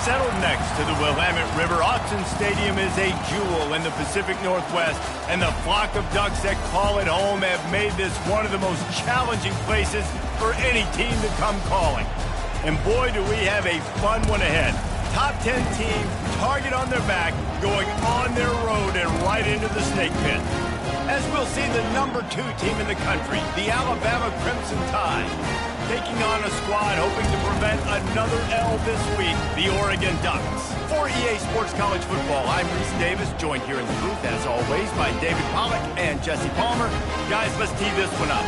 settled next to the Willamette River. Autzen Stadium is a jewel in the Pacific Northwest, and the flock of Ducks that call it home have made this one of the most challenging places for any team to come calling. And boy, do we have a fun one ahead. Top 10 team, target on their back, going on their road and right into the snake pit. As we'll see the number 2 team in the country, the Alabama Crimson Tide, taking on a squad hoping to prevent another L this week, the Oregon Ducks. For EA Sports College Football, I'm Reese Davis, joined here in the booth, as always, by David Pollack and Jesse Palmer. Guys, let's tee this one up.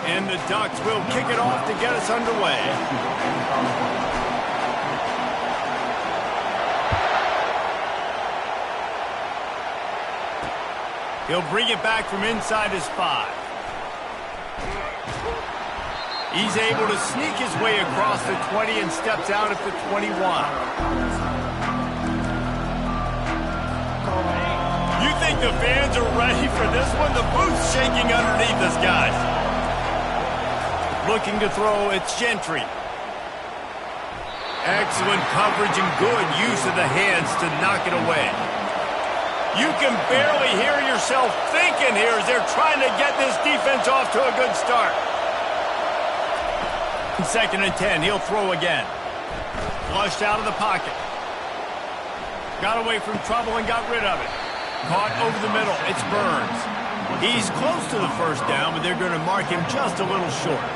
And the Ducks will kick it off to get us underway. He'll bring it back from inside his 5. He's able to sneak his way across the 20 and steps out at the 21. You think the fans are ready for this one? The booth's shaking underneath us, guys. Looking to throw, it's Gentry. Excellent coverage and good use of the hands to knock it away. You can barely hear yourself thinking here as they're trying to get this defense off to a good start. 2nd and 10, he'll throw again. Flushed out of the pocket. Got away from trouble and got rid of it. Caught over the middle, it's Burns. He's close to the first down, but they're going to mark him just a little short.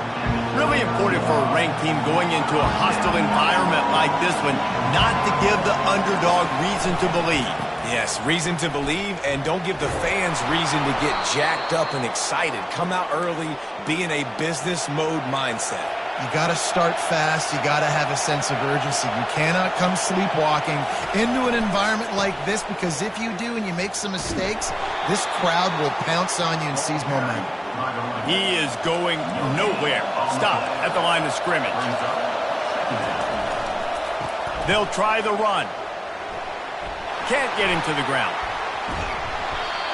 Really important for a ranked team going into a hostile environment like this one, not to give the underdog reason to believe. Yes, reason to believe, and don't give the fans reason to get jacked up and excited. Come out early, be in a business mode mindset. You got to start fast. You got to have a sense of urgency. You cannot come sleepwalking into an environment like this, because if you do and you make some mistakes, this crowd will pounce on you and seize momentum. He is going nowhere. Stop at the line of scrimmage. They'll try the run. Can't get him to the ground.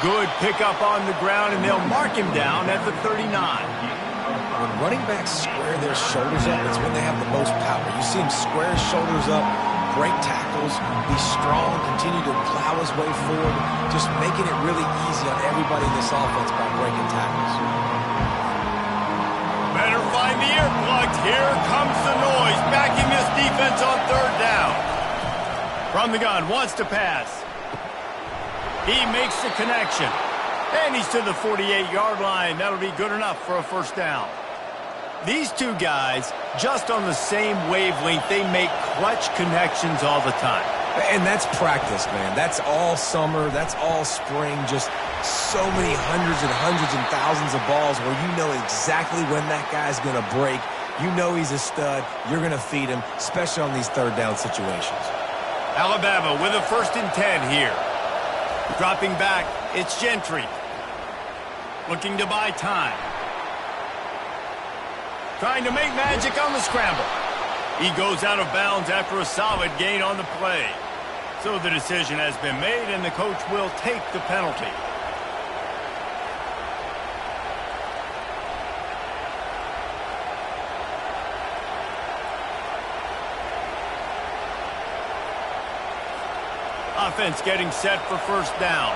Good pickup on the ground, and they'll mark him down at the 39. When running backs square their shoulders up, it's when they have the most power. You see him square his shoulders up, break tackles, be strong, continue to plow his way forward, just making it really easy on everybody in this offense by breaking tackles. Better find the earplugs. Here comes the noise, backing this defense on 3rd down. From the gun, wants to pass. He makes the connection. And he's to the 48-yard line. That'll be good enough for a 1st down. These two guys, just on the same wavelength, they make clutch connections all the time. And that's practice, man. That's all summer. That's all spring. Just so many hundreds and thousands of balls where you know exactly when that guy's going to break. You know he's a stud. You're going to feed him, especially on these 3rd down situations. Alabama with a 1st and 10 here. Dropping back, it's Gentry. Looking to buy time. Trying to make magic on the scramble. He goes out of bounds after a solid gain on the play. So the decision has been made, and the coach will take the penalty. Offense getting set for 1st down.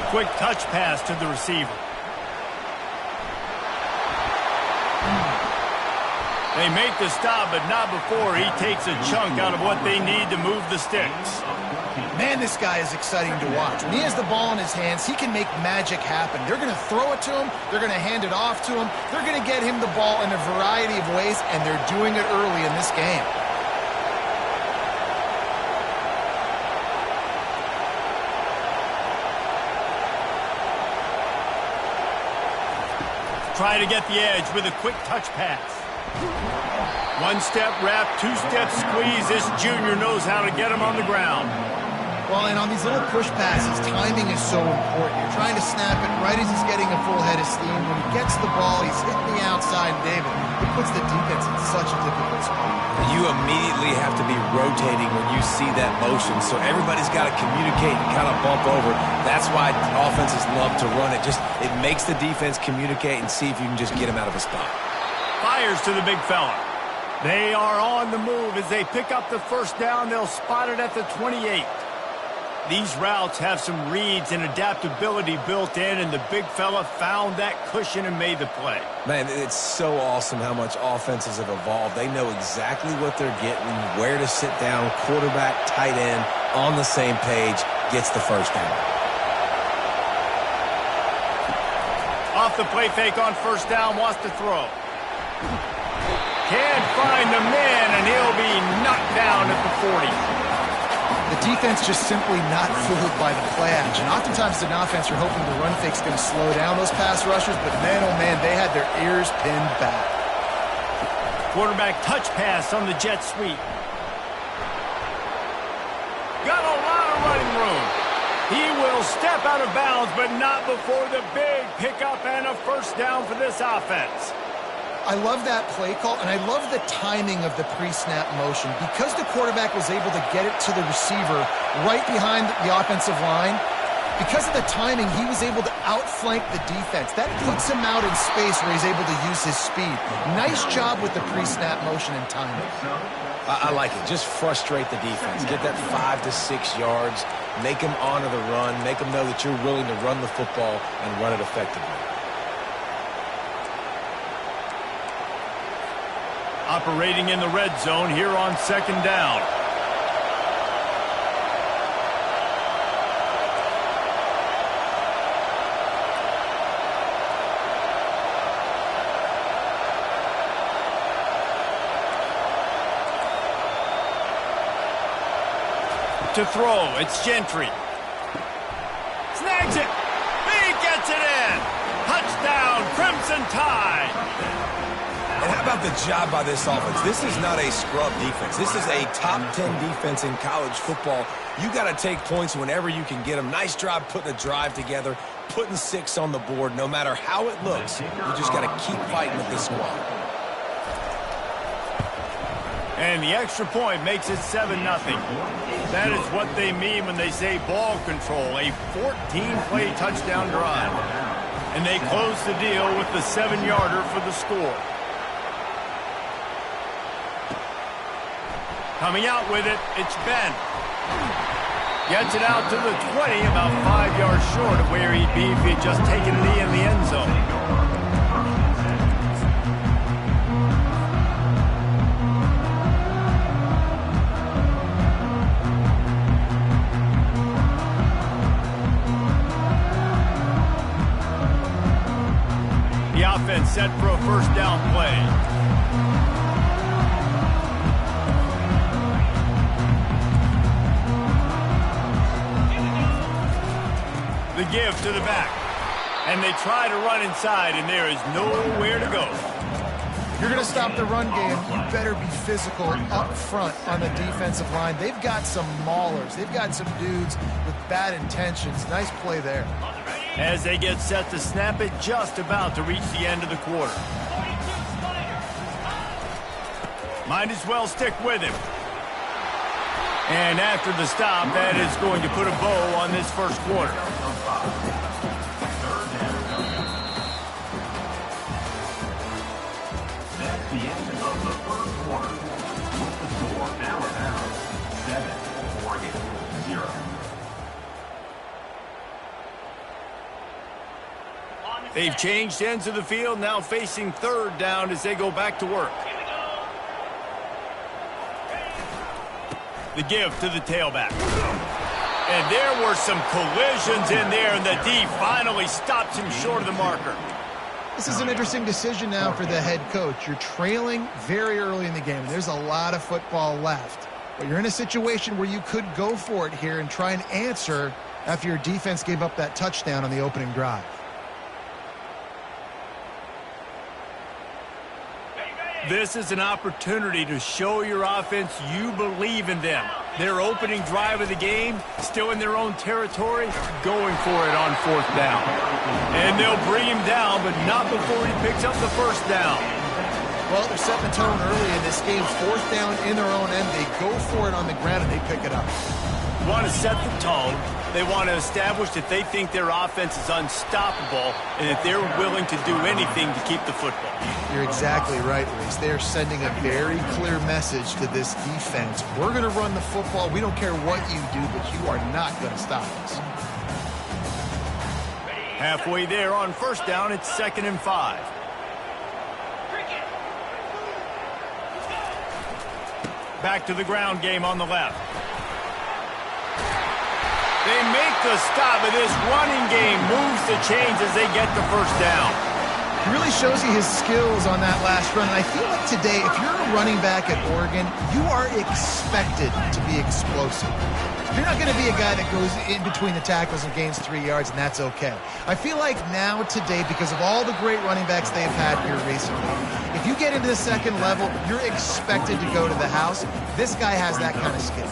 Quick touch pass to the receiver. They make the stop, but not before he takes a chunk out of what they need to move the sticks. Man, this guy is exciting to watch. When he has the ball in his hands, he can make magic happen. They're going to throw it to him. They're going to hand it off to him. They're going to get him the ball in a variety of ways, and they're doing it early in this game. Try to get the edge with a quick touch pass. 1-step wrap, 2-step squeeze. This junior knows how to get him on the ground. Well, and on these little push passes, timing is so important. You're trying to snap it right as he's getting a full head of steam. When he gets the ball, he's hitting the outside, and David, it puts the defense in such a difficult spot. You immediately have to be rotating when you see that motion, so everybody's got to communicate and kind of bump over. That's why offenses love to run it. It makes the defense communicate and see if you can just get him out of a spot. Fires to the big fella. They are on the move as they pick up the first down. They'll spot it at the 28. These routes have some reads and adaptability built in, and the big fella found that cushion and made the play. Man, it's so awesome how much offenses have evolved. They know exactly what they're getting, where to sit down, quarterback, tight end, on the same page, gets the first down. Off the play fake on first down, wants to throw. Can't find the man, and he'll be knocked down at the 40. The defense just simply not fooled by the play action. Oftentimes, an offense are hoping the run fake's going to slow down those pass rushers, but man, oh man, they had their ears pinned back. Quarterback touch pass on the jet sweep. Got a lot of running room. He will step out of bounds, but not before the big pickup and a first down for this offense. I love that play call, and I love the timing of the pre-snap motion. Because the quarterback was able to get it to the receiver right behind the offensive line, because of the timing, he was able to outflank the defense. That puts him out in space where he's able to use his speed. Nice job with the pre-snap motion and timing. I like it. Just frustrate the defense. Get that 5 to 6 yards. Make them honor the run. Make them know that you're willing to run the football and run it effectively. Operating in the red zone here on second down. To throw, it's Gentry. Snags it. He gets it in. Touchdown, Crimson Tide. And how about the job by this offense? This is not a scrub defense. This is a top 10 defense in college football. You got to take points whenever you can get them. Nice job putting a drive together, putting 6 on the board. No matter how it looks, you just got to keep fighting with this squad. And the extra point makes it 7-0. That is what they mean when they say ball control, a 14-play touchdown drive. And they close the deal with the 7-yarder for the score. Coming out with it, it's Ben. Gets it out to the 20, about 5 yards short of where he'd be if he had just taken a knee in the end zone. The offense set for a first down play. The give to the back. And they try to run inside, and there is nowhere to go. If you're going to stop the run game, you better be physical up front on the defensive line. They've got some maulers. They've got some dudes with bad intentions. Nice play there. As they get set to snap it, just about to reach the end of the quarter. Might as well stick with him. And after the stop, that is going to put a bow on this first quarter. That's the end of the first quarter. With the score now at 7, Oregon 0. They've changed ends of the field, now facing third down as they go back to work. The give to the tailback. And there were some collisions in there, and the D finally stops him short of the marker. This is an interesting decision now for the head coach. You're trailing very early in the game. There's a lot of football left. But you're in a situation where you could go for it here and try and answer after your defense gave up that touchdown on the opening drive. This is an opportunity to show your offense you believe in them. Their opening drive of the game, still in their own territory, going for it on 4th down. And they'll bring him down, but not before he picks up the first down. Well, they're setting the tone early in this game. 4th down in their own end. They go for it on the ground, and they pick it up. They want to set the tone. They want to establish that they think their offense is unstoppable and that they're willing to do anything to keep the football. You're exactly right, Reese. They're sending a very clear message to this defense. We're going to run the football. We don't care what you do, but you are not going to stop us. Halfway there on 1st down, it's 2nd and 5. Back to the ground game on the left. They make the stop, but this running game moves the chains as they get the first down. He really shows you his skills on that last run. And I feel like today, if you're a running back at Oregon, you are expected to be explosive. You're not going to be a guy that goes in between the tackles and gains 3 yards, and that's okay. I feel like now, today, because of all the great running backs they've had here recently, if you get into the second level, you're expected to go to the house. This guy has that kind of skill.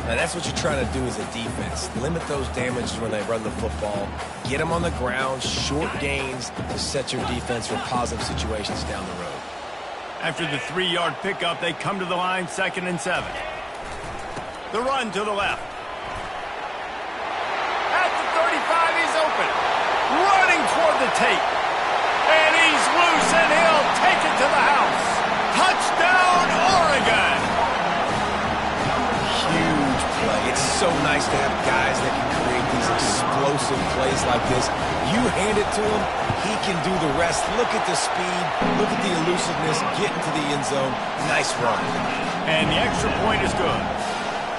Now, that's what you're trying to do as a defense. Limit those damages when they run the football. Get them on the ground, short gains to set your defense for positive situations down the road. After the 3-yard pickup, they come to the line, 2nd and 7. The run to the left. At the 35, he's open. Running toward the tape. And he's loose, and he'll take it to the house. Touchdown, Oregon! Huge play. It's so nice to have guys that can create these explosive plays like this. You hand it to him, he can do the rest. Look at the speed. Look at the elusiveness. Get into the end zone. Nice run. And the extra point is good.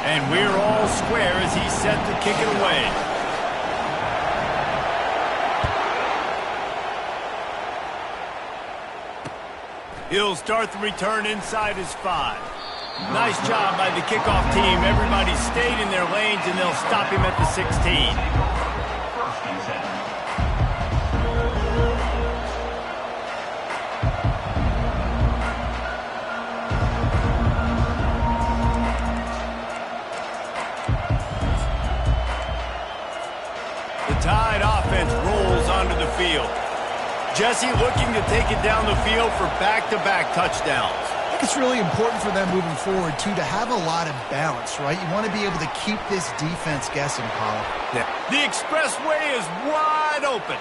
And we're all square as he's set to kick it away. He'll start the return inside his 5. Nice job by the kickoff team. Everybody stayed in their lanes, and they'll stop him at the 16. The Tide offense rolls onto the field. Jesse looking to take it down the field for back-to-back touchdowns. I think it's really important for them moving forward, too, to have a lot of balance, right? You want to be able to keep this defense guessing, Paul. Yeah. The expressway is wide open.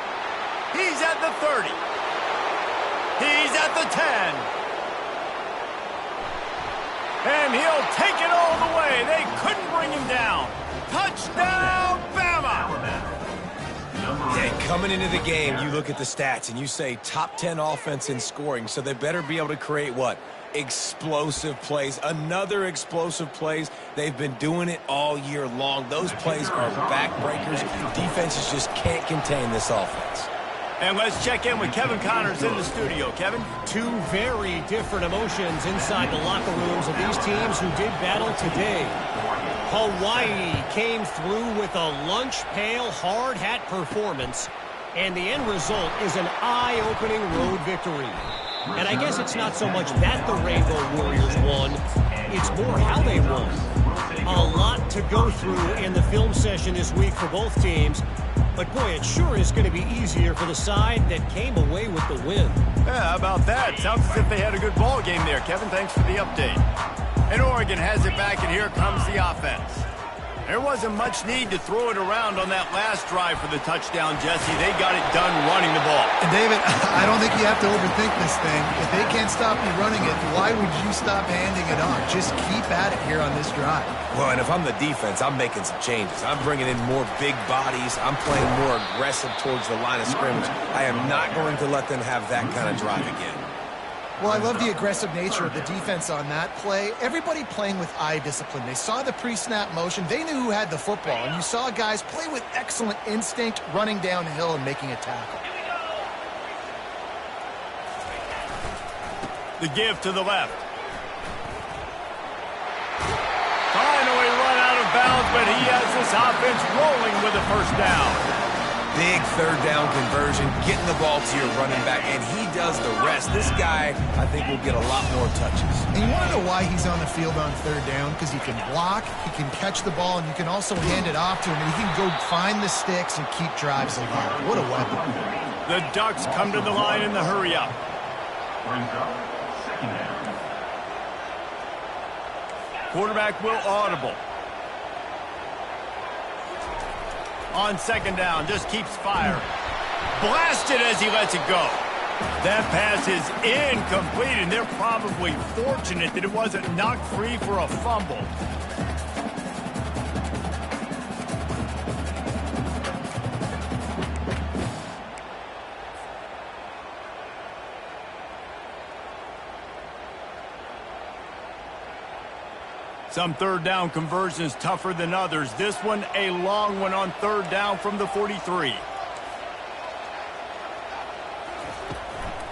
He's at the 30. He's at the 10. And he'll take it all the way. They couldn't bring him down. Touchdown, Bama! Yeah, coming into the game, you look at the stats and you say top 10 offense in scoring, so they better be able to create what? Explosive plays. Another explosive plays. They've been doing it all year long. Those plays are backbreakers. Defenses just can't contain this offense. And let's check in with Kevin Connors in the studio. Kevin? Two very different emotions inside the locker rooms of these teams who did battle today. Hawaii came through with a lunch pail hard hat performance, and the end result is an eye-opening road victory. And I guess it's not so much that the Rainbow Warriors won, it's more how they won. A lot to go through in the film session this week for both teams, but boy, it sure is going to be easier for the side that came away with the win. Yeah, how about that? Sounds as if they had a good ball game there. Kevin, thanks for the update. And Oregon has it back, and here comes the offense. There wasn't much need to throw it around on that last drive for the touchdown, Jesse. They got it done running the ball. And David, I don't think you have to overthink this thing. If they can't stop you running it, why would you stop handing it off? Just keep at it here on this drive. Well, and if I'm the defense, I'm making some changes. I'm bringing in more big bodies. I'm playing more aggressive towards the line of scrimmage. I am not going to let them have that kind of drive again. Well, I love the aggressive nature of the defense on that play. Everybody playing with eye discipline. They saw the pre-snap motion. They knew who had the football. And you saw guys play with excellent instinct, running downhill and making a tackle. The give to the left. Finally run out of bounds, but he has this offense rolling with a first down. big third down conversion, getting the ball to your running back, and he does the rest. This guy, I think, will get a lot more touches. And you want to know why he's on the field on third down? Because he can block, he can catch the ball, and you can also hand it off to him, and he can go find the sticks and keep drives alive. What a weapon. The Ducks come to the line in the hurry-up. Brings up second down. Quarterback will audible. On second down, just keeps firing. Blasted as he lets it go. That pass is incomplete, and they're probably fortunate that it wasn't knocked free for a fumble. Some third down conversions tougher than others. This one, a long one on third down from the 43.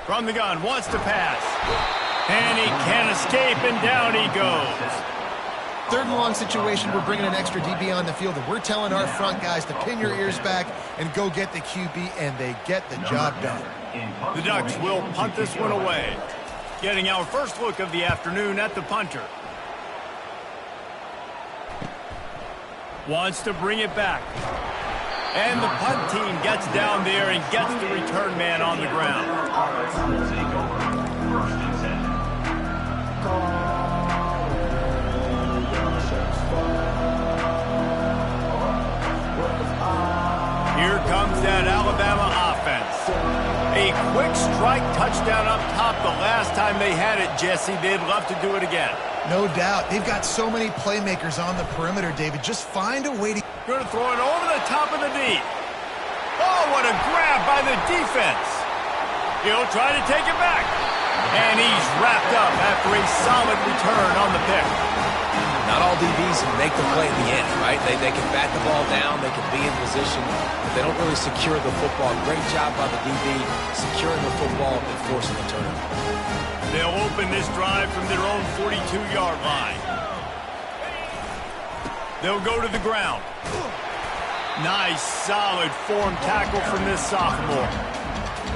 From the gun, wants to pass. And he can't escape, and down he goes. Third and long situation, we're bringing an extra DB on the field, and we're telling our front guys to pin your ears back and go get the QB, and they get the job done. The Ducks will punt this one away. Getting our first look of the afternoon at the punter. Wants to bring it back. And the punt team gets down there and gets the return man on the ground. Will take over. First and 10. Here comes that Alabama offense. A quick strike touchdown up top the last time they had it, Jesse. They'd love to do it again. No doubt. They've got so many playmakers on the perimeter, David. Just find a way to... Going to throw it over the top of the D. Oh, what a grab by the defense. He'll try to take it back. And he's wrapped up after a solid return on the pick. Not all DBs make the play in the end, right? They can bat the ball down, they can be in position, but they don't really secure the football. Great job by the DB securing the football and forcing the turnover. They'll open this drive from their own 42-yard line. They'll go to the ground. Nice, solid form tackle from this sophomore.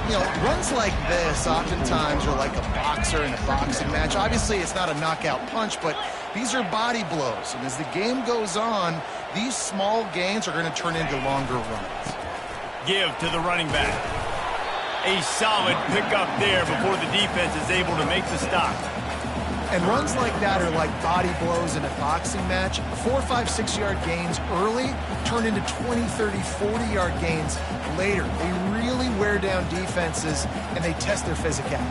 You know, runs like this oftentimes are like a boxer in a boxing match. Obviously, it's not a knockout punch, but these are body blows. And as the game goes on, these small gains are going to turn into longer runs. Give to the running back. A solid pickup there before the defense is able to make the stop. And runs like that are like body blows in a boxing match. 4, 5, 6-yard gains early turn into 20, 30, 40-yard gains later. They really wear down defenses, and they test their physicality.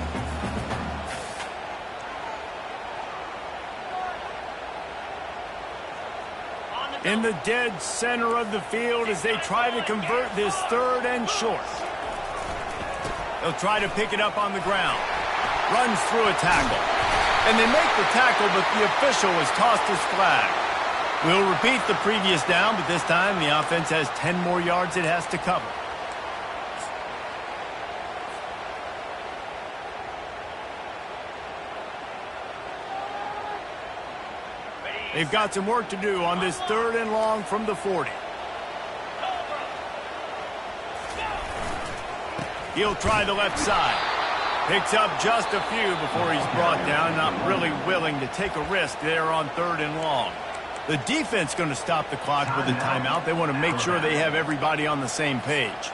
In the dead center of the field as they try to convert this third and short. They'll try to pick it up on the ground. Runs through a tackle. And they make the tackle, but the official has tossed his flag. We'll repeat the previous down, but this time the offense has 10 more yards it has to cover. They've got some work to do on this third and long from the 40. He'll try the left side. Picks up just a few before he's brought down. Not really willing to take a risk there on third and long. The defense going to stop the clock with a timeout. They want to make sure they have everybody on the same page.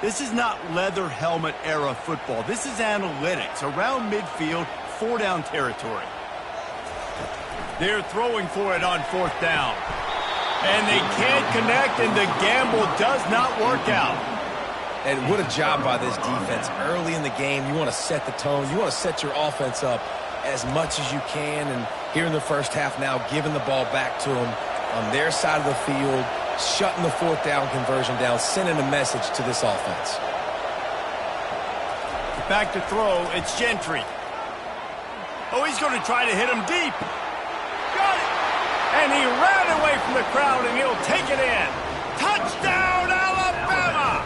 This is not leather helmet era football. This is analytics. Around midfield, 4-down territory. They're throwing for it on fourth down. And they can't connect, and the gamble does not work out. And what a job by this defense. Early in the game, you want to set the tone. You want to set your offense up as much as you can. And here in the first half now, giving the ball back to them on their side of the field, shutting the fourth down conversion down, sending a message to this offense. Back to throw, it's Gentry. Oh, he's going to try to hit him deep. Got it! And he ran away from the crowd, and he'll take it in. Touchdown, Alabama!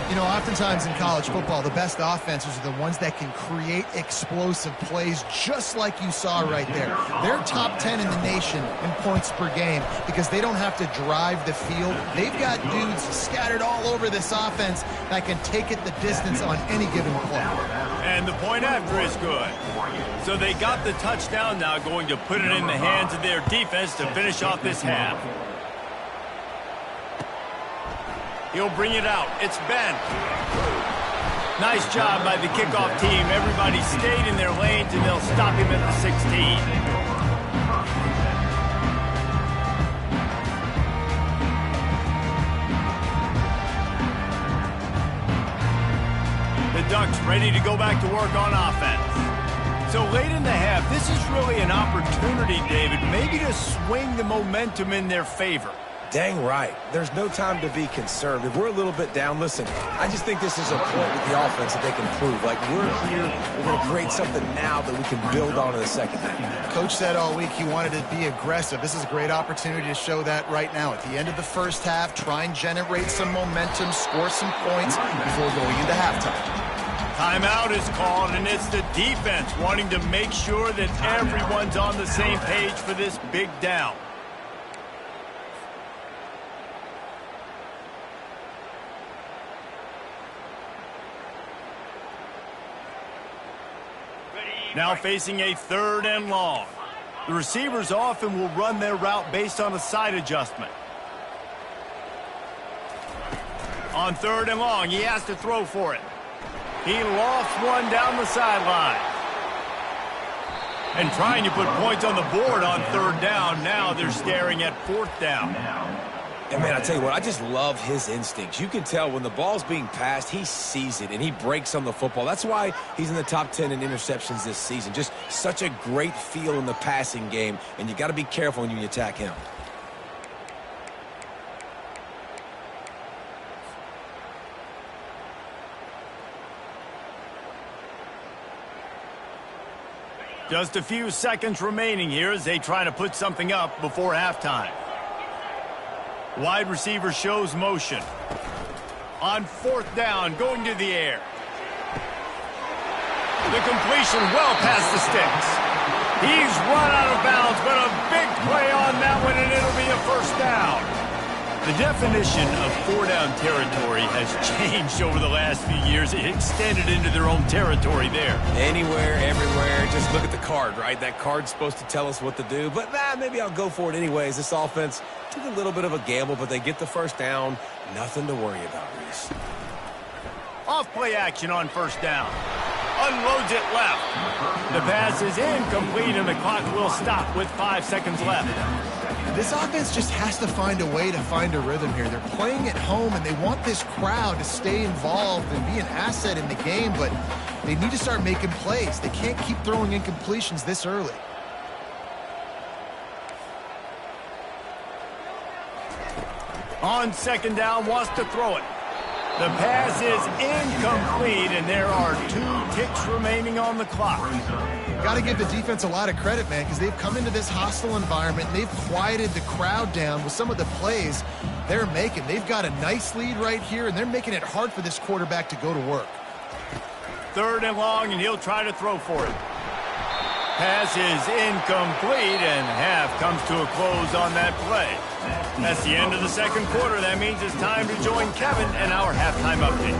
You know, Oftentimes in college football, the best offenses are the ones that can create explosive plays just like you saw right there. They're top 10 in the nation in points per game because they don't have to drive the field. They've got dudes scattered all over this offense that can take it the distance on any given play. And the point after is good. So they got the touchdown, now going to put it in the hands of their defense to finish off this half. He'll bring it out. It's Ben. Nice job by the kickoff team. Everybody stayed in their lanes, and they'll stop him at the 16. The Ducks ready to go back to work on offense. So late in the half, this is really an opportunity, David, maybe to swing the momentum in their favor. Dang right. There's no time to be concerned. If we're a little bit down, listen, I just think this is a point with the offense that they can prove. Like, we're here, we're going to create something now that we can build on in the second half. Coach said all week he wanted to be aggressive. This is a great opportunity to show that right now. At the end of the first half, try and generate some momentum, score some points before going into halftime. Timeout is called, and it's the defense wanting to make sure that everyone's on the same page for this big down. Now facing a 3rd and long. The receivers often will run their route based on a side adjustment. On 3rd and long, he has to throw for it. He lofts one down the sideline. And trying to put points on the board on 3rd down. Now they're staring at 4th down. And, man, I tell you what, I just love his instincts. You can tell when the ball's being passed, he sees it, and he breaks on the football. That's why he's in the top 10 in interceptions this season. Just such a great feel in the passing game, and you got to be careful when you attack him. Just a few seconds remaining here as they try to put something up before halftime. Wide receiver shows motion. On 4th down, going to the air. The completion well past the sticks. He's run out of bounds, but a big play on that one, and it'll be a 1st down. The definition of 4-down territory has changed over the last few years. It extended into their own territory there. Anywhere, everywhere. Just look at the card, right? That card's supposed to tell us what to do, but maybe I'll go for it anyways. This offense took a little bit of a gamble, but they get the 1st down. Nothing to worry about, Reese. Off-play action on 1st down. Unloads it left. The pass is incomplete, and the clock will stop with 5 seconds left. This offense just has to find a way to find a rhythm here. They're playing at home, and they want this crowd to stay involved and be an asset in the game, but they need to start making plays. They can't keep throwing incompletions this early. On 2nd down, wants to throw it. The pass is incomplete, and there are 2 ticks remaining on the clock. Got to give the defense a lot of credit, man, because they've come into this hostile environment, and they've quieted the crowd down with some of the plays they're making. They've got a nice lead right here, and they're making it hard for this quarterback to go to work. 3rd and long, and he'll try to throw for it. Pass is incomplete, and half comes to a close on that play. That's the end of the 2nd quarter. That means it's time to join Kevin and our halftime update.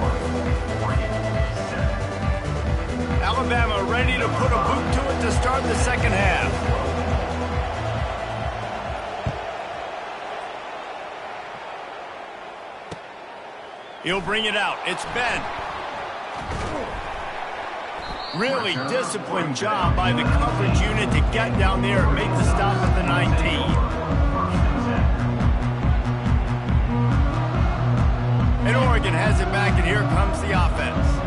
Alabama ready to put a boot to it to start the 2nd half. He'll bring it out. It's Ben. Really disciplined job by the coverage unit to get down there and make the stop at the 19. And Oregon has it back, and here comes the offense.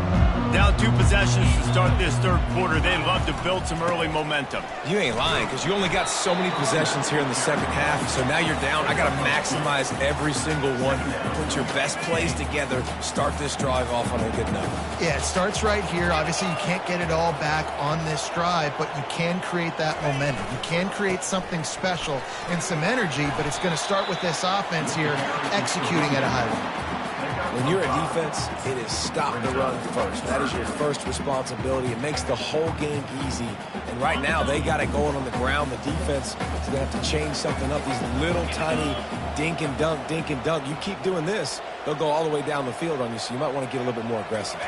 Down 2 possessions to start this 3rd quarter. They'd love to build some early momentum. You ain't lying, because you only got so many possessions here in the 2nd half, so now you're down. I got to maximize every single one. Put your best plays together. Start this drive off on a good note. Yeah, it starts right here. Obviously, you can't get it all back on this drive, but you can create that momentum. You can create something special and some energy, but it's going to start with this offense here executing at a high level. When you're a defense, it is stop the run first. That is your first responsibility. It makes the whole game easy. And right now, they got it going on the ground. The defense is going to have to change something up. These little tiny dink and dunk, dink and dunk. You keep doing this, they'll go all the way down the field on you, so you might want to get a little bit more aggressive.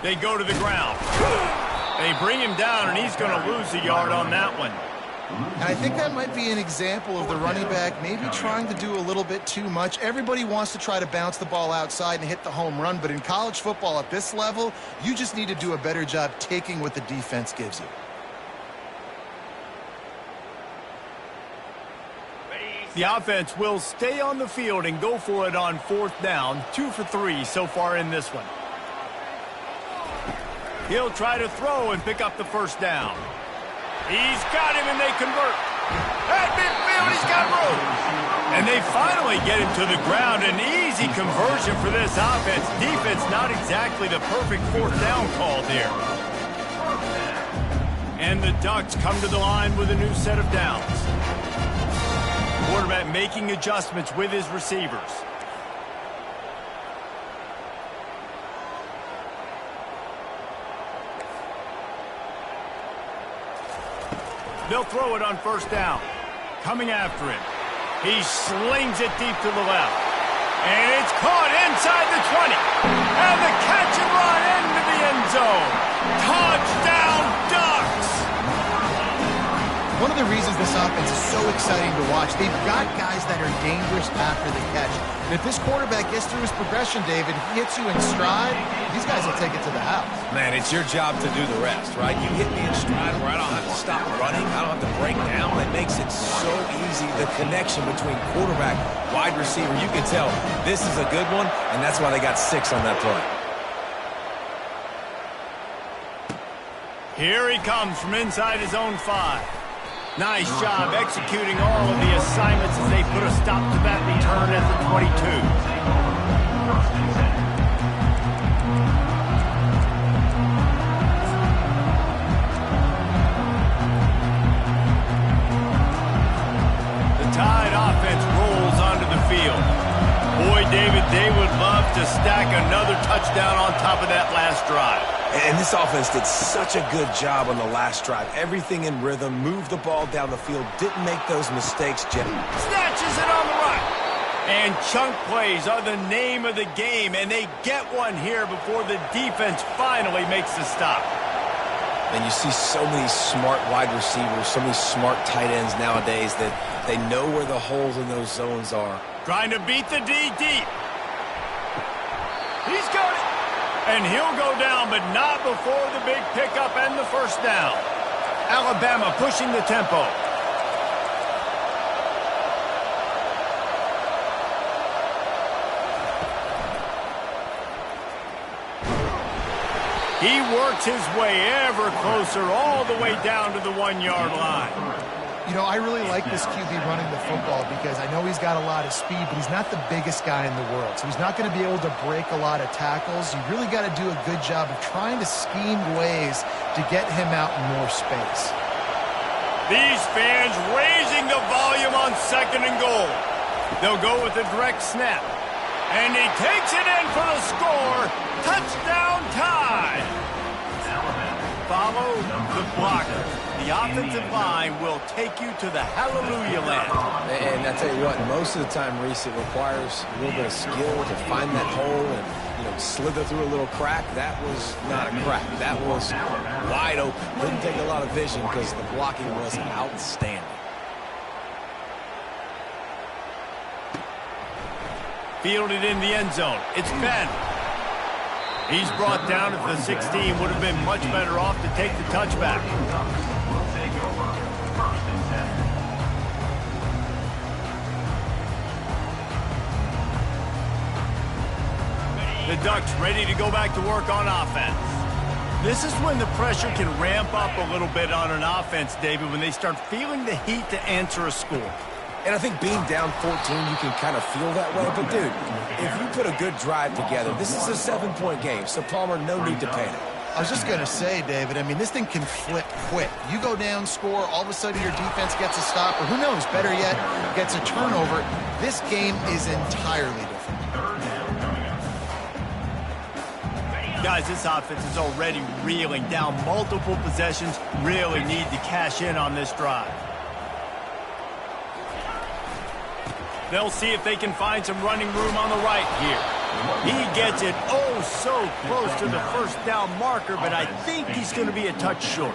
They go to the ground. They bring him down, and he's going to lose a yard on that one. And I think that might be an example of the running back maybe trying to do a little bit too much. Everybody wants to try to bounce the ball outside and hit the home run, but in college football at this level, you just need to do a better job taking what the defense gives you. The offense will stay on the field and go for it on 4th down. 2 for 3 so far in this one. He'll try to throw and pick up the 1st down. He's got him, and they convert. At midfield, he's got room. And they finally get him to the ground. An easy conversion for this offense. Defense not exactly the perfect 4th down call there. And the Ducks come to the line with a new set of downs. Quarterback making adjustments with his receivers. They'll throw it on 1st down. Coming after him. He slings it deep to the left. And it's caught inside the 20. And the catch and run into the end zone. Touchdown, Ducks! One of the reasons this offense is so exciting to watch, they've got guys that are dangerous after the catch. And if this quarterback gets through his progression, David, he hits you in stride, these guys will take it to the house. Man, it's your job to do the rest, right? You hit me in stride where I don't have to stop running. I don't have to break down. It makes it so easy. The connection between quarterback, wide receiver, you can tell this is a good one, and that's why they got 6 on that play. Here he comes from inside his own 5. Nice job executing all of the assignments as they put a stop to that return at the 22. The Tide offense rolls onto the field. Boy, David, they would love to stack another touchdown on top of that last drive. And this offense did such a good job on the last drive. Everything in rhythm, moved the ball down the field, didn't make those mistakes, Jeff. Snatches it on the run. And chunk plays are the name of the game, and they get one here before the defense finally makes the stop. And you see so many smart wide receivers, so many smart tight ends nowadays that they know where the holes in those zones are. Trying to beat the D deep. He's got it. And he'll go down, but not before the big pickup and the 1st down. Alabama pushing the tempo. He works his way ever closer all the way down to the 1-yard line. You know, I really like this QB running the football because I know he's got a lot of speed, but he's not the biggest guy in the world. So he's not going to be able to break a lot of tackles. You really got to do a good job of trying to scheme ways to get him out in more space. These fans raising the volume on 2nd and goal. They'll go with a direct snap. And he takes it in for the score. Touchdown Tide. Follow the blocker. The offensive line will take you to the hallelujah land. And I tell you what, most of the time, Reese, it requires a little bit of skill to find that hole and, slither through a little crack. That was not a crack. That was wide open. Didn't take a lot of vision because the blocking was outstanding. Fielded in the end zone. It's Ben. He's brought down at the 16. Would have been much better off to take the touchback. The Ducks ready to go back to work on offense. This is when the pressure can ramp up a little bit on an offense, David, when they start feeling the heat to answer a score. And I think being down 14, you can kind of feel that way. But, dude, if you put a good drive together, this is a 7-point game. So, Palmer, no need to panic. I was just going to say, David, I mean, this thing can flip quick. You go down, score, all of a sudden your defense gets a stop, or who knows, better yet, gets a turnover. This game is entirely different. Third down coming up. Guys, this offense is already reeling down multiple possessions. Really need to cash in on this drive. They'll see if they can find some running room on the right here. He gets it oh so close to the first down marker, but I think he's going to be a touch short.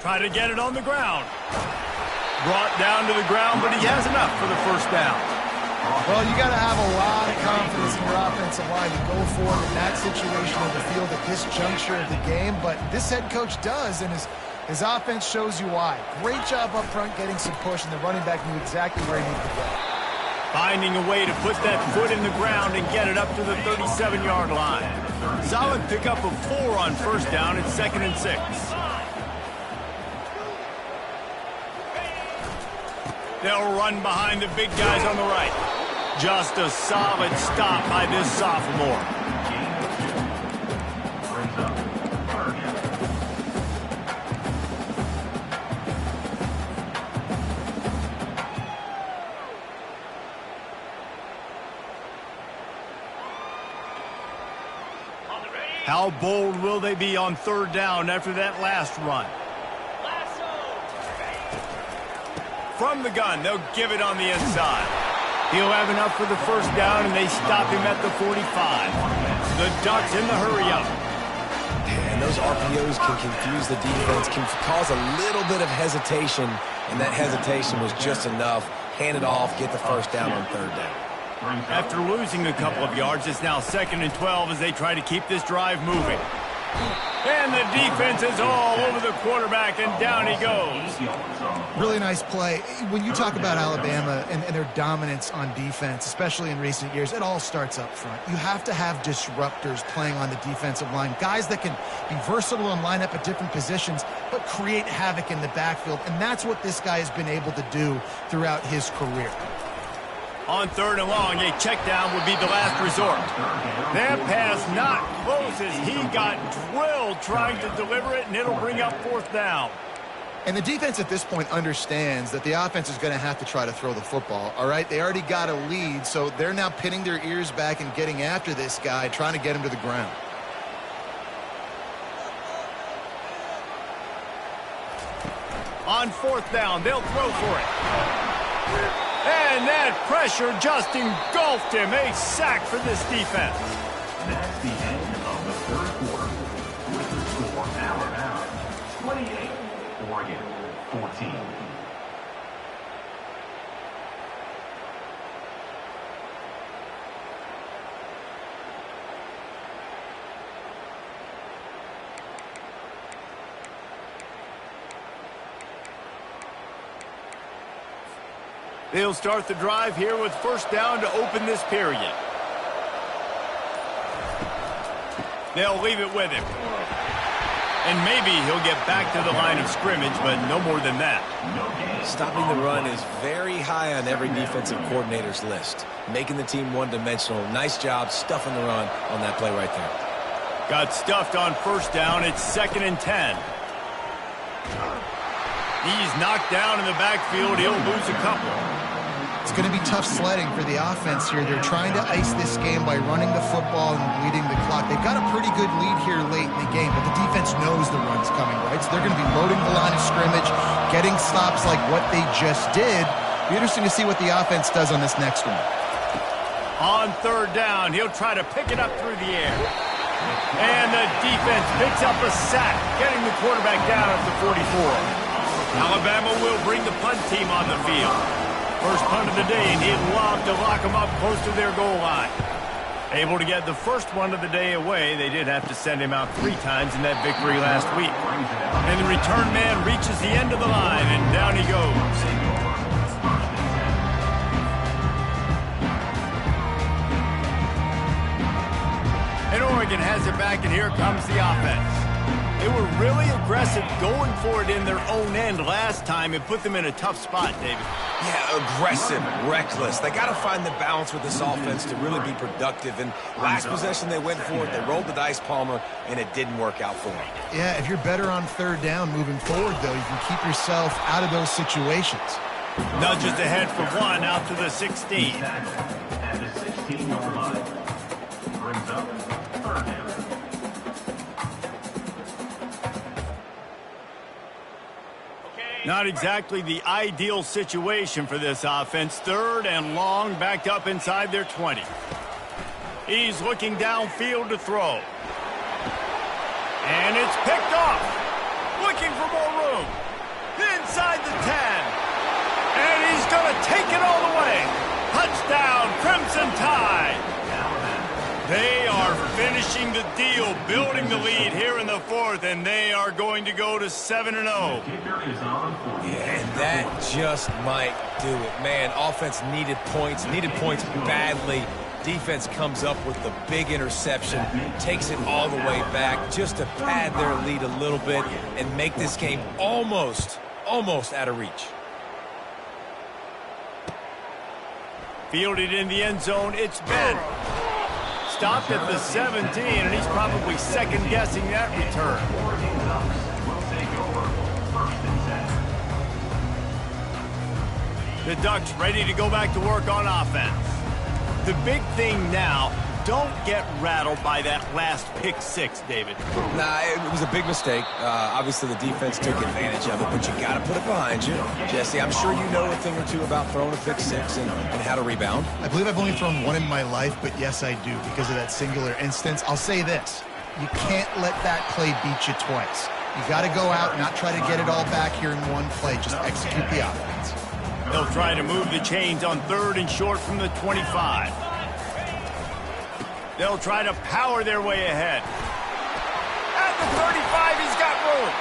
Try to get it on the ground. Brought down to the ground, but he has enough for the first down. Well, you got to have a lot of confidence in your offensive line to go for it in that situation of the field at this juncture of the game, but this head coach does, and his offense shows you why. Great job up front getting some push, and the running back knew exactly where he needed to go. Finding a way to put that foot in the ground and get it up to the 37-yard line. Solid pickup of 4 on first down at 2nd and 6. They'll run behind the big guys on the right. Just a solid stop by this sophomore. Brings up third down. How bold will they be on third down after that last run? From the gun, they'll give it on the inside. He'll have enough for the first down, and they stop him at the 45. The Ducks in the hurry-up. And those RPOs can confuse the defense, can cause a little bit of hesitation, and that hesitation was just enough. Hand it off, get the first down on third down. After losing a couple of yards, it's now 2nd and 12 as they try to keep this drive moving. And the defense is all over the quarterback, and down he goes. Really nice play. When you talk about Alabama and their dominance on defense, especially in recent years, it all starts up front. You have to have disruptors playing on the defensive line, guys that can be versatile and line up at different positions, but create havoc in the backfield, and that's what this guy has been able to do throughout his career. On 3rd and long, a check down would be the last resort. That pass not close as he got drilled trying to deliver it, and it'll bring up 4th down. And the defense at this point understands that the offense is going to have to try to throw the football, all right? They already got a lead, so they're now pinning their ears back and getting after this guy, trying to get him to the ground. On 4th down, they'll throw for it. And that pressure just engulfed him. A sack for this defense. That's the end of the third quarter. With the score Alabama 28, Oregon 14. They'll start the drive here with first down to open this period. They'll leave it with him. And maybe he'll get back to the line of scrimmage, but no more than that. Stopping the run is very high on every defensive coordinator's list. Making the team one-dimensional. Nice job stuffing the run on that play right there. Got stuffed on first down. It's 2nd and 10. He's knocked down in the backfield. He'll lose a couple. It's going to be tough sledding for the offense here. They're trying to ice this game by running the football and bleeding the clock. They've got a pretty good lead here late in the game, but the defense knows the run's coming, right? So they're going to be loading the line of scrimmage, getting stops like what they just did. Be interesting to see what the offense does on this next one. On 3rd down, he'll try to pick it up through the air. And the defense picks up a sack, getting the quarterback down at the 44. Alabama will bring the punt team on the field. First punt of the day, and he'd love to lock them up close to their goal line. Able to get the first one of the day away. They did have to send him out 3 times in that victory last week. And the return man reaches the end of the line, and down he goes. And Oregon has it back, and here comes the offense. They were really aggressive going for it in their own end last time and put them in a tough spot, David. Yeah, aggressive, reckless. They got to find the balance with this offense to really be productive. And last possession they went for it, they rolled the dice, Palmer, and it didn't work out for them. Yeah, if you're better on third down moving forward, though, you can keep yourself out of those situations. Nudges ahead for one out to the 16. At the 16-yard line. Brings up third down. Not exactly the ideal situation for this offense. Third and long, backed up inside their 20. He's looking downfield to throw. And it's picked off. Looking for more room. Inside the 10. And he's going to take it all the way. Touchdown, Crimson Tide. They are finishing the deal, building the lead here in the fourth, and they are going to go to 7-0. Yeah, and that just might do it. Man, offense needed points badly. Defense comes up with the big interception, takes it all the way back just to pad their lead a little bit and make this game almost out of reach. Fielded in the end zone, it's Ben. Stopped at the 17, and he's probably second-guessing that return. The Ducks ready to go back to work on offense. The big thing now, don't get rattled by that last pick six, David. Nah, it was a big mistake. Obviously, the defense took advantage of it, but you got to put it behind you. Jesse, I'm sure you know a thing or two about throwing a pick six and how to rebound. I believe I've only thrown one in my life, but yes, I do because of that singular instance. I'll say this. You can't let that play beat you twice. You got to go out and not try to get it all back here in one play. Just execute the offense. They'll try to move the chains on third and short from the 25. They'll try to power their way ahead. At the 35, he's got room.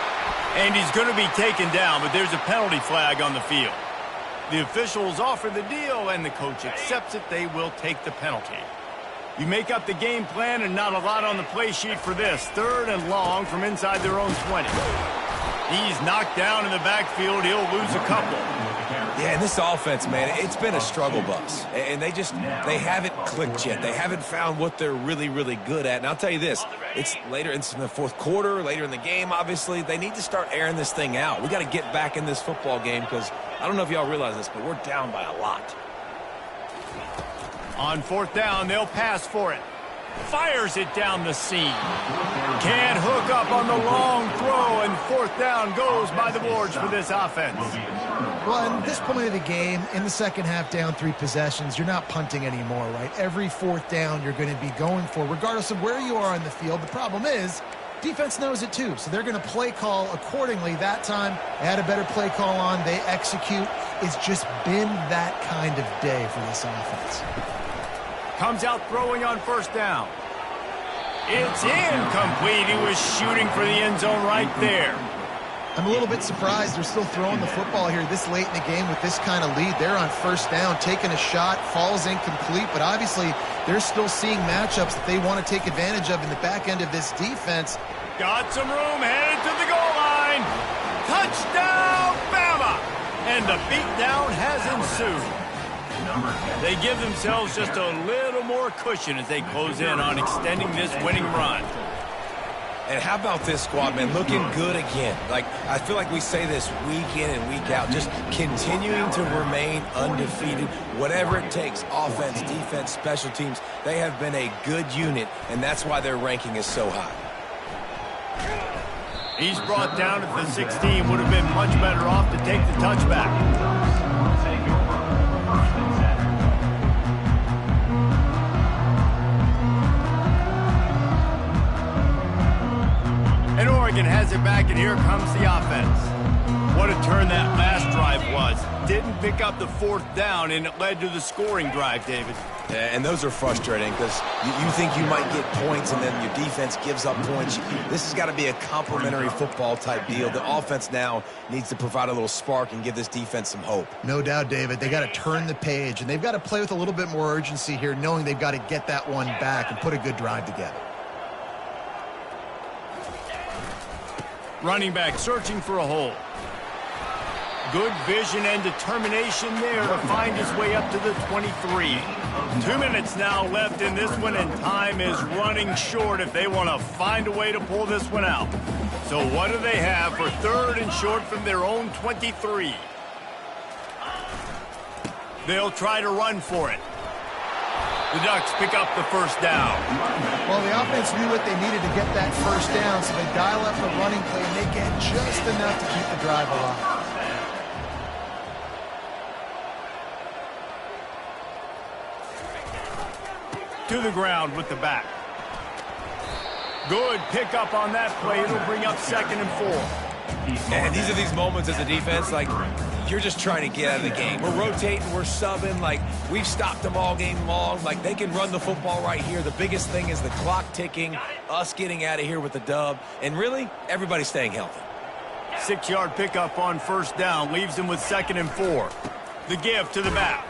And he's going to be taken down, but there's a penalty flag on the field. The officials offer the deal, and the coach accepts it. They will take the penalty. You make up the game plan, and not a lot on the play sheet for this. Third and long from inside their own 20. He's knocked down in the backfield. He'll lose a couple. Yeah, and this offense, man, it's been a struggle bus. And they haven't clicked yet. They haven't found what they're really, really good at. And I'll tell you this, it's later in the fourth quarter, later in the game, obviously. They need to start airing this thing out. We got to get back in this football game because I don't know if y'all realize this, but we're down by a lot. On fourth down, they'll pass for it. Fires it down the seam. Can't hook up on the long throw, and fourth down goes by the boards for this offense. Well, at this point of the game, in the second half, down 3 possessions, you're not punting anymore, right? Every fourth down you're going to be going for, regardless of where you are on the field. The problem is, defense knows it too, so they're going to play call accordingly. That time, they had a better play call on. They execute. It's just been that kind of day for this offense. Comes out throwing on first down. It's incomplete. He was shooting for the end zone right there. I'm a little bit surprised they're still throwing the football here this late in the game with this kind of lead. They're on first down, taking a shot, falls incomplete, but obviously they're still seeing matchups that they want to take advantage of in the back end of this defense. Got some room, headed to the goal line. Touchdown, Bama! And the beatdown has ensued. They give themselves just a little more cushion as they close in on extending this winning run. And how about this squad, man? Looking good again. Like, I feel like we say this week in and week out, just continuing to remain undefeated. Whatever it takes, offense, defense, special teams, they have been a good unit, and that's why their ranking is so high. He's brought down at the 16. Would have been much better off to take the touchback. And Oregon has it back, and here comes the offense. What a turn that last drive was. Didn't pick up the fourth down, and it led to the scoring drive, David. Yeah, and those are frustrating because you think you might get points, and then your defense gives up points. This has got to be a complementary football type deal. The offense now needs to provide a little spark and give this defense some hope. No doubt, David. They got to turn the page, and they've got to play with a little bit more urgency here, knowing they've got to get that one back and put a good drive together. Running back searching for a hole. Good vision and determination there to find his way up to the 23. 2 minutes now left in this one, and time is running short if they want to find a way to pull this one out. So what do they have for 3rd and short from their own 23? They'll try to run for it. The Ducks pick up the first down. Well, the offense knew what they needed to get that first down, so they dial up the running play, and they get just enough to keep the drive alive. To the ground with the back. Good pickup on that play. It'll bring up 2nd and 4. And these are these moments as a defense, like, you're just trying to get out of the game. We're rotating, we're subbing, like, we've stopped them all game long. Like, they can run the football right here. The biggest thing is the clock ticking, us getting out of here with the dub, and really, everybody staying healthy. 6-yard pickup on first down leaves him with 2nd and 4. The give to the back.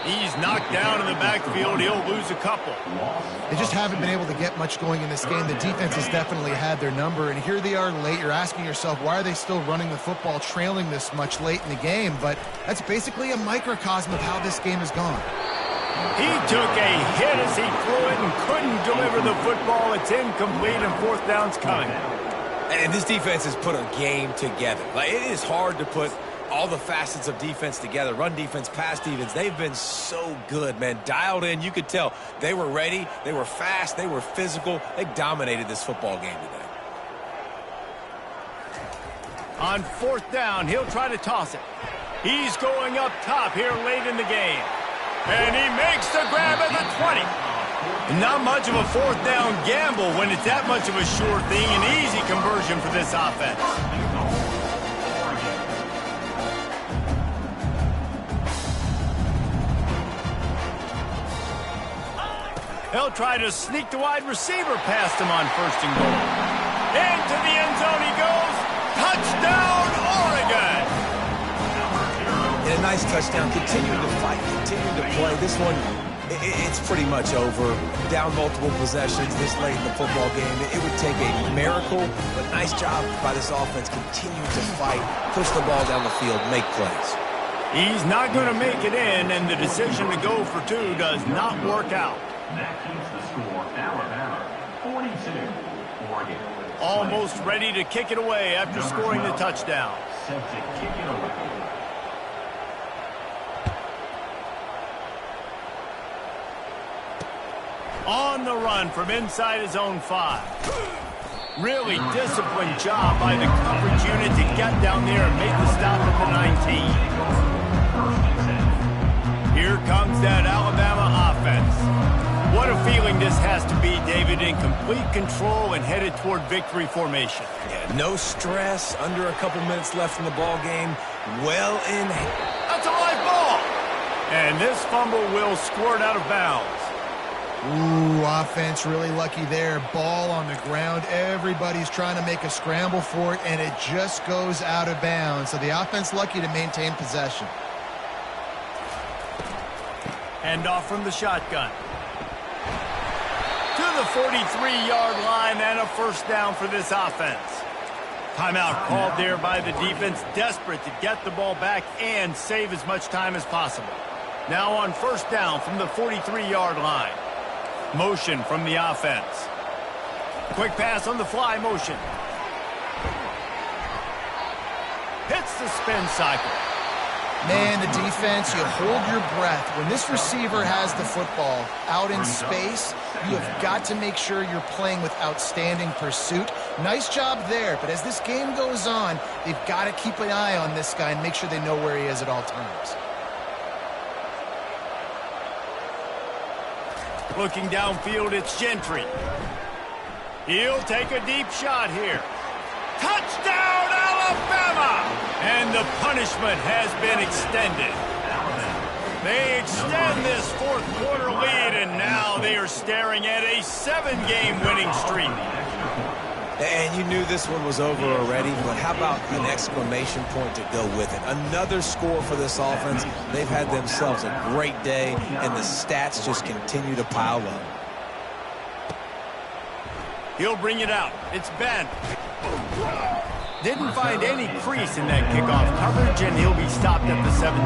He's knocked down in the backfield. He'll lose a couple. They just haven't been able to get much going in this game. The defense has definitely had their number, and here they are late. You're asking yourself, why are they still running the football, trailing this much late in the game? But that's basically a microcosm of how this game has gone. He took a hit as he threw it and couldn't deliver the football. It's incomplete, and 4th down's coming. And this defense has put a game together. Like, it is hard to put all the facets of defense together. Run defense, pass defense. They've been so good, man. Dialed in. You could tell they were ready. They were fast. They were physical. They dominated this football game today. On 4th down, he'll try to toss it. He's going up top here late in the game. And he makes the grab at the 20. Not much of a 4th down gamble when it's that much of a sure thing. An easy conversion for this offense. He'll try to sneak the wide receiver past him on 1st and goal. Into the end zone he goes. Touchdown, Oregon! And a nice touchdown. Continuing to fight, continuing to play. This one, it's pretty much over. Down multiple possessions this late in the football game. It would take a miracle, but nice job by this offense. Continue to fight, push the ball down the field, make plays. He's not going to make it in, and the decision to go for 2 does not work out. That keeps the score Alabama 42, Oregon. Almost ready to kick it away after scoring the touchdown. Set to kick it away. On the run from inside his own 5. Really disciplined job by the coverage unit to get down there and make the stop at the 19. Here comes that Alabama offense. What a feeling this has to be, David, in complete control and headed toward victory formation. Yeah, no stress, under a couple minutes left in the ball game. Well in. That's a live ball. And this fumble will squirt out of bounds. Ooh, offense really lucky there. Ball on the ground. Everybody's trying to make a scramble for it, and it just goes out of bounds. So the offense lucky to maintain possession. Hand off from the shotgun. To the 43-yard line, and a 1st down for this offense. Timeout called there by the defense, desperate to get the ball back and save as much time as possible. Now on 1st down from the 43-yard line. Motion from the offense. Quick pass on the fly motion. Hits the spin cycle. Man, the defense, you hold your breath. When this receiver has the football out in space, you have got to make sure you're playing with outstanding pursuit. Nice job there, but as this game goes on, they've got to keep an eye on this guy and make sure they know where he is at all times. Looking downfield, it's Gentry. He'll take a deep shot here. Touchdown, Alabama! And the punishment has been extended. They extend this 4th quarter lead, and now they are staring at a 7-game winning streak. And you knew this one was over already, but how about an exclamation point to go with it? Another score for this offense. They've had themselves a great day, and the stats just continue to pile up. He'll bring it out. It's Ben. Didn't find any crease in that kickoff coverage, and he'll be stopped at the 17.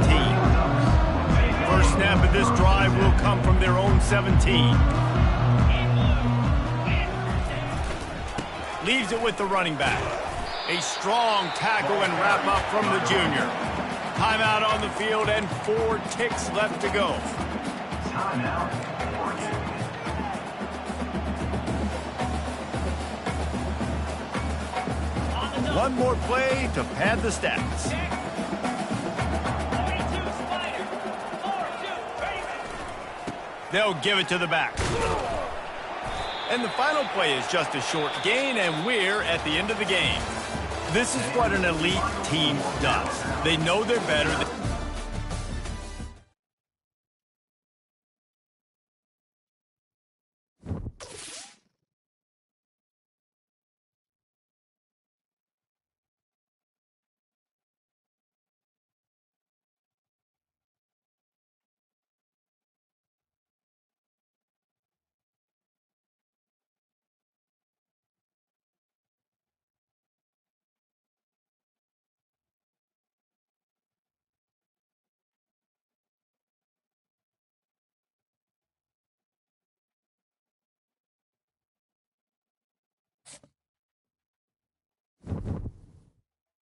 First snap of this drive will come from their own 17. Leaves it with the running back. A strong tackle and wrap up from the junior. Timeout on the field and 4 ticks left to go. Timeout, Oregon. One more play to pad the stats. They'll give it to the back. And the final play is just a short gain, and we're at the end of the game. This is what an elite team does. They know they're better.